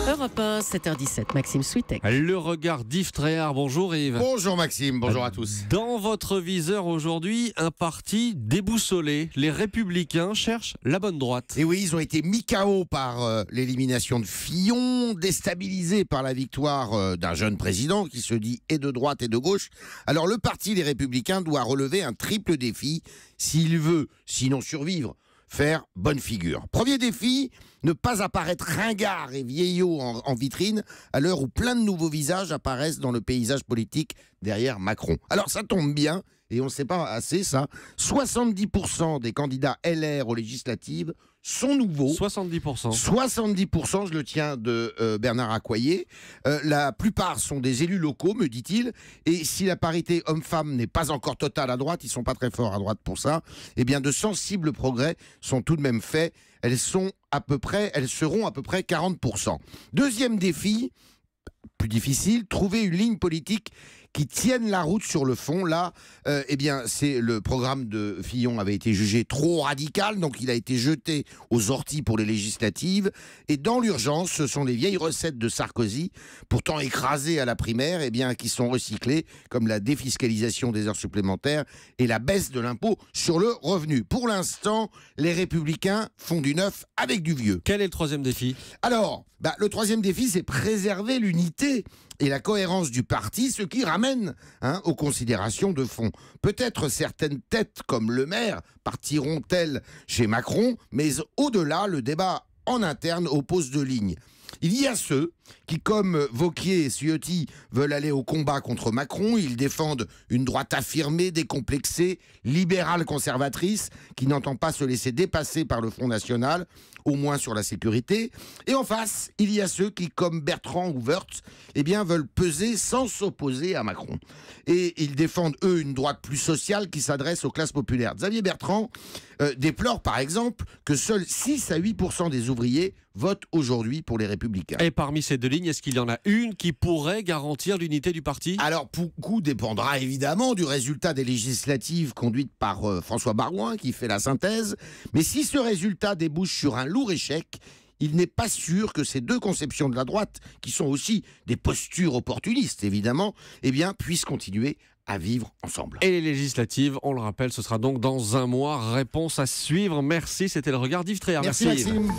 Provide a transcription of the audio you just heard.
Europe 1, 7h17, Maxime Switek. Le regard d'Yves Tréhard. Bonjour Yves. Bonjour Maxime, bonjour à tous. Dans votre viseur aujourd'hui, un parti déboussolé. Les Républicains cherchent la bonne droite. Et oui, ils ont été mis KO par l'élimination de Fillon, déstabilisés par la victoire d'un jeune président qui se dit et de droite et de gauche. Alors le parti Les Républicains doit relever un triple défi s'il veut, sinon survivre, faire bonne figure. Premier défi, ne pas apparaître ringard et vieillot en vitrine à l'heure où plein de nouveaux visages apparaissent dans le paysage politique derrière Macron. Alors ça tombe bien, et on ne sait pas assez ça, 70% des candidats LR aux législatives sont nouveaux. 70%. 70%, je le tiens de Bernard Accoyer. La plupart sont des élus locaux, me dit-il. Et si la parité homme-femme n'est pas encore totale à droite, ils ne sont pas très forts à droite pour ça, eh bien de sensibles progrès sont tout de même faits. Elles seront à peu près 40%. Deuxième défi, plus difficile, trouver une ligne politique qui tienne la route sur le fond. Là, c'est le programme de Fillon avait été jugé trop radical, donc il a été jeté aux orties pour les législatives. Et dans l'urgence, ce sont les vieilles recettes de Sarkozy, pourtant écrasées à la primaire, qui sont recyclées, comme la défiscalisation des heures supplémentaires et la baisse de l'impôt sur le revenu. Pour l'instant, les Républicains font du neuf avec du vieux. Quel est le troisième défi ? Alors, le troisième défi, c'est préserver l'unité et la cohérence du parti, ce qui ramène aux considérations de fond. Peut-être certaines têtes, comme le maire, partiront-elles chez Macron, mais au-delà, le débat en interne oppose deux lignes. Il y a ceux qui, comme Wauquiez et Ciotti, veulent aller au combat contre Macron. Ils défendent une droite affirmée, décomplexée, libérale conservatrice, qui n'entend pas se laisser dépasser par le Front National, au moins sur la sécurité. Et en face, il y a ceux qui, comme Bertrand ou Woerth, veulent peser sans s'opposer à Macron. Et ils défendent, eux, une droite plus sociale qui s'adresse aux classes populaires. Xavier Bertrand déplore, par exemple, que seuls 6 à 8% des ouvriers votent aujourd'hui pour les Républicains. Et parmi ces deux lignes, est-ce qu'il y en a une qui pourrait garantir l'unité du parti ? Alors, beaucoup dépendra évidemment du résultat des législatives conduites par François Baroin, qui fait la synthèse. Mais si ce résultat débouche sur un lourd échec, il n'est pas sûr que ces deux conceptions de la droite, qui sont aussi des postures opportunistes évidemment, puissent continuer à vivre ensemble. Et les législatives, on le rappelle, ce sera donc dans un mois. Réponse à suivre. Merci, c'était le regard d'Yves Tréhard. Merci Maxime.